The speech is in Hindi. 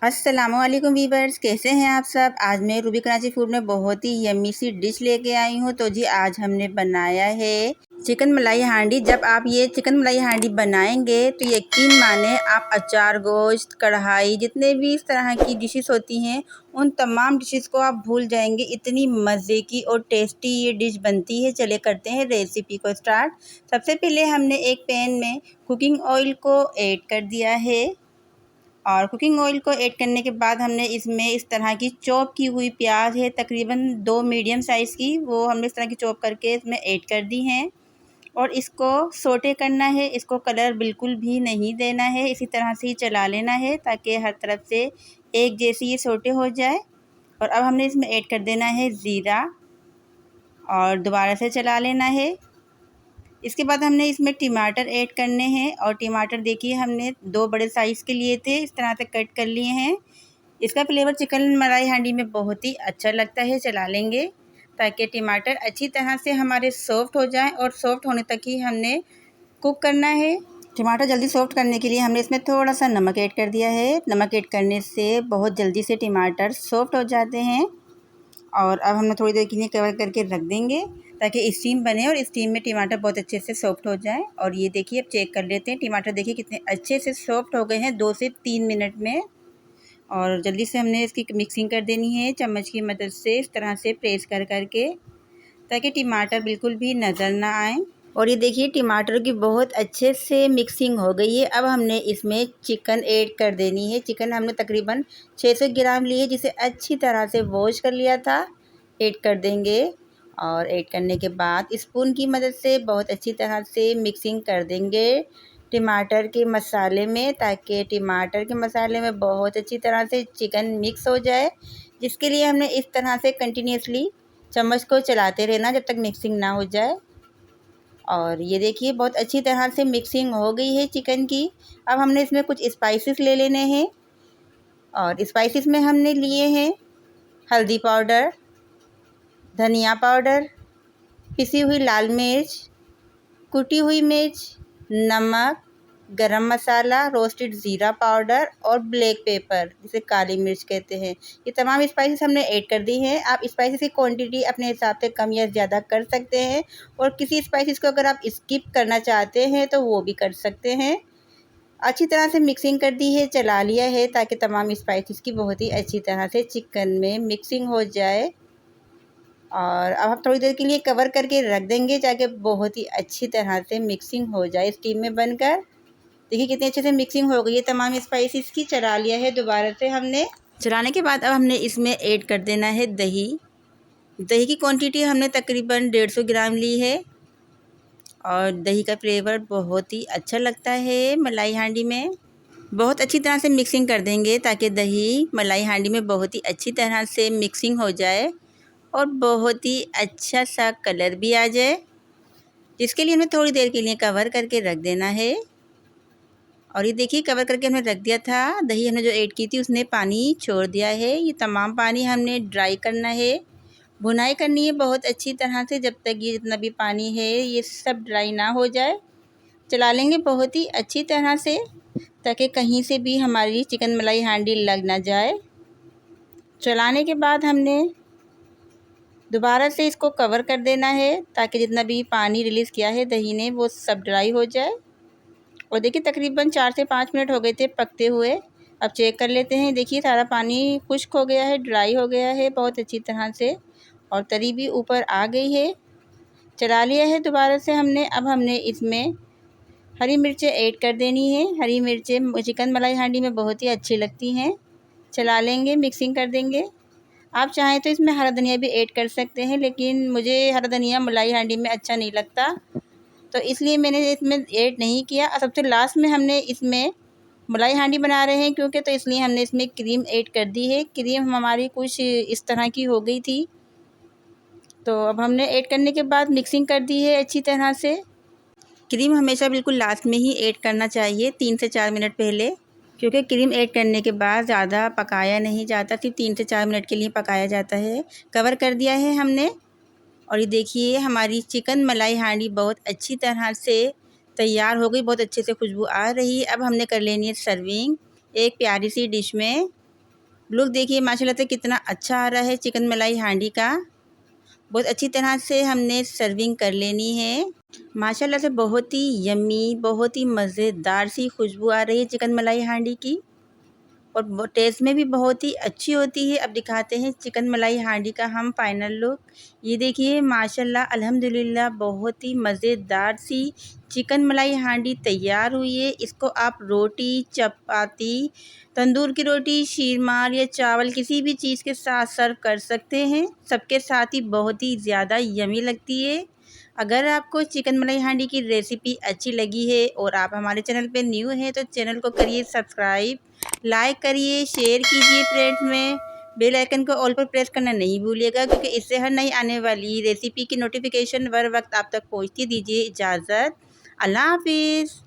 अस्सलामुअलैकुम वीवर्स, कैसे हैं आप सब। आज मैं रूबी कराची फूड में बहुत ही यम्मी सी डिश लेके आई हूँ। तो जी आज हमने बनाया है चिकन मलाई हांडी। जब आप ये चिकन मलाई हांडी बनाएंगे तो यकीन माने आप अचार, गोश्त, कढ़ाई, जितने भी इस तरह की डिशेस होती हैं उन तमाम डिशेस को आप भूल जाएंगे। इतनी मज़े की और टेस्टी ये डिश बनती है। चले करते हैं रेसिपी को स्टार्ट। सबसे पहले हमने एक पैन में कुकिंग ऑयल को ऐड कर दिया है और कुकिंग ऑयल को ऐड करने के बाद हमने इसमें इस तरह की चॉप की हुई प्याज है, तकरीबन 2 मीडियम साइज़ की, वो हमने इस तरह की चॉप करके इसमें ऐड कर दी हैं और इसको सोटे करना है। इसको कलर बिल्कुल भी नहीं देना है, इसी तरह से ही चला लेना है ताकि हर तरफ से एक जैसी ये सोटे हो जाए। और अब हमने इसमें ऐड कर देना है ज़ीरा और दोबारा से चला लेना है। इसके बाद हमने इसमें टमाटर ऐड करने हैं और टमाटर देखिए हमने 2 बड़े साइज़ के लिए थे, इस तरह से कट कर लिए हैं। इसका फ्लेवर चिकन मलाई हांडी में बहुत ही अच्छा लगता है। चला लेंगे ताकि टमाटर अच्छी तरह से हमारे सॉफ्ट हो जाएं और सॉफ्ट होने तक ही हमने कुक करना है। टमाटर जल्दी सॉफ्ट करने के लिए हमने इसमें थोड़ा सा नमक ऐड कर दिया है। नमक ऐड करने से बहुत जल्दी से टमाटर सॉफ्ट हो जाते हैं। और अब हम थोड़ी देर के लिए कवर करके रख देंगे ताकि स्टीम बने और स्टीम में टमाटर बहुत अच्छे से सॉफ्ट हो जाए। और ये देखिए अब चेक कर लेते हैं, टमाटर देखिए कितने अच्छे से सॉफ्ट हो गए हैं 2 से 3 मिनट में। और जल्दी से हमने इसकी मिक्सिंग कर देनी है चम्मच की मदद से, इस तरह से प्रेस कर करके, ताकि टमाटर बिल्कुल भी नज़र ना आए। और ये देखिए टमाटर की बहुत अच्छे से मिक्सिंग हो गई है। अब हमने इसमें चिकन ऐड कर देनी है। चिकन हमने तकरीबन 600 ग्राम लिए, जिसे अच्छी तरह से वॉश कर लिया था, ऐड कर देंगे। और ऐड करने के बाद स्पून की मदद से बहुत अच्छी तरह से मिक्सिंग कर देंगे टमाटर के मसाले में, ताकि टमाटर के मसाले में बहुत अच्छी तरह से चिकन मिक्स हो जाए। जिसके लिए हमने इस तरह से कंटिन्यूसली चम्मच को चलाते रहना जब तक मिक्सिंग ना हो जाए। और ये देखिए बहुत अच्छी तरह से मिक्सिंग हो गई है चिकन की। अब हमने इसमें कुछ स्पाइसेस ले लेने हैं और स्पाइसेस में हमने लिए हैं हल्दी पाउडर, धनिया पाउडर, पिसी हुई लाल मिर्च, कुटी हुई मिर्च, नमक, गरम मसाला, रोस्टेड ज़ीरा पाउडर और ब्लैक पेपर, जिसे काली मिर्च कहते हैं। ये तमाम स्पाइसेस हमने ऐड कर दी हैं। आप स्पाइसेस की क्वांटिटी अपने हिसाब से कम या ज़्यादा कर सकते हैं और किसी स्पाइसेस को अगर आप स्किप करना चाहते हैं तो वो भी कर सकते हैं। अच्छी तरह से मिक्सिंग कर दी है, चला लिया है ताकि तमाम स्पाइसेस की बहुत ही अच्छी तरह से चिकन में मिक्सिंग हो जाए। और अब हम थोड़ी देर के लिए कवर करके रख देंगे ताकि बहुत ही अच्छी तरह से मिक्सिंग हो जाए स्टीम में बनकर। देखिए कितने अच्छे से मिक्सिंग हो गई है तमाम स्पाइसेस की। चला लिया है दोबारा से हमने। चलाने के बाद अब हमने इसमें ऐड कर देना है दही। दही की क्वांटिटी हमने तकरीबन 150 ग्राम ली है और दही का फ्लेवर बहुत ही अच्छा लगता है मलाई हांडी में। बहुत अच्छी तरह से मिक्सिंग कर देंगे ताकि दही मलाई हांडी में बहुत ही अच्छी तरह से मिक्सिंग हो जाए और बहुत ही अच्छा सा कलर भी आ जाए, जिसके लिए हमें थोड़ी देर के लिए कवर करके रख देना है। और ये देखिए कवर करके हमने रख दिया था। दही हमने जो ऐड की थी उसने पानी छोड़ दिया है। ये तमाम पानी हमने ड्राई करना है, भुनाई करनी है बहुत अच्छी तरह से, जब तक ये जितना भी पानी है ये सब ड्राई ना हो जाए। चला लेंगे बहुत ही अच्छी तरह से ताकि कहीं से भी हमारी चिकन मलाई हांडी लग ना जाए। चलाने के बाद हमने दोबारा से इसको कवर कर देना है ताकि जितना भी पानी रिलीज़ किया है दही ने वो सब ड्राई हो जाए। और देखिए तकरीबन 4 से 5 मिनट हो गए थे पकते हुए। अब चेक कर लेते हैं। देखिए सारा पानी खुश्क हो गया है, ड्राई हो गया है बहुत अच्छी तरह से और तरी भी ऊपर आ गई है। चला लिया है दोबारा से हमने। अब हमने इसमें हरी मिर्चें ऐड कर देनी है। हरी मिर्चें चिकन मलाई हांडी में बहुत ही अच्छी लगती हैं। चला लेंगे, मिक्सिंग कर देंगे। आप चाहें तो इसमें हरा धनिया भी ऐड कर सकते हैं, लेकिन मुझे हरा धनिया मलाई हांडी में अच्छा नहीं लगता, तो इसलिए मैंने इसमें ऐड नहीं किया। और सबसे लास्ट में हमने इसमें मलाई हांडी बना रहे हैं क्योंकि, तो इसलिए हमने इसमें क्रीम ऐड कर दी है। क्रीम हमारी कुछ इस तरह की हो गई थी, तो अब हमने ऐड करने के बाद मिक्सिंग कर दी है अच्छी तरह से। क्रीम हमेशा बिल्कुल लास्ट में ही ऐड करना चाहिए, 3 से 4 मिनट पहले, क्योंकि क्रीम ऐड करने के बाद ज़्यादा पकाया नहीं जाता, सिर्फ 3 से 4 मिनट के लिए पकाया जाता है। कवर कर दिया है हमने। और ये देखिए हमारी चिकन मलाई हांडी बहुत अच्छी तरह से तैयार हो गई, बहुत अच्छे से खुशबू आ रही है। अब हमने कर लेनी है सर्विंग एक प्यारी सी डिश में। लुक देखिए माशाल्लाह से कितना अच्छा आ रहा है चिकन मलाई हांडी का। बहुत अच्छी तरह से हमने सर्विंग कर लेनी है। माशाल्लाह से बहुत ही यम्मी, बहुत ही मज़ेदार सी खुशबू आ रही है चिकन मलाई हांडी की और टेस्ट में भी बहुत ही अच्छी होती है। अब दिखाते हैं चिकन मलाई हांडी का हम फाइनल लुक। ये देखिए माशाल्लाह अल्हम्दुलिल्लाह बहुत ही मज़ेदार सी चिकन मलाई हांडी तैयार हुई है। इसको आप रोटी, चपाती, तंदूर की रोटी, शीरमार या चावल किसी भी चीज़ के साथ सर्व कर सकते हैं। सबके साथ ही बहुत ही ज़्यादा यमी लगती है। अगर आपको चिकन मलाई हांडी की रेसिपी अच्छी लगी है और आप हमारे चैनल पे न्यू हैं तो चैनल को करिए सब्सक्राइब, लाइक करिए, शेयर कीजिए फ्रेंड्स में। बेल आइकन को ऑल पर प्रेस करना नहीं भूलिएगा क्योंकि इससे हर नई आने वाली रेसिपी की नोटिफिकेशन बर वक्त आप तक पहुंचती। दीजिए इजाज़त। अल्लाह हाफिज़।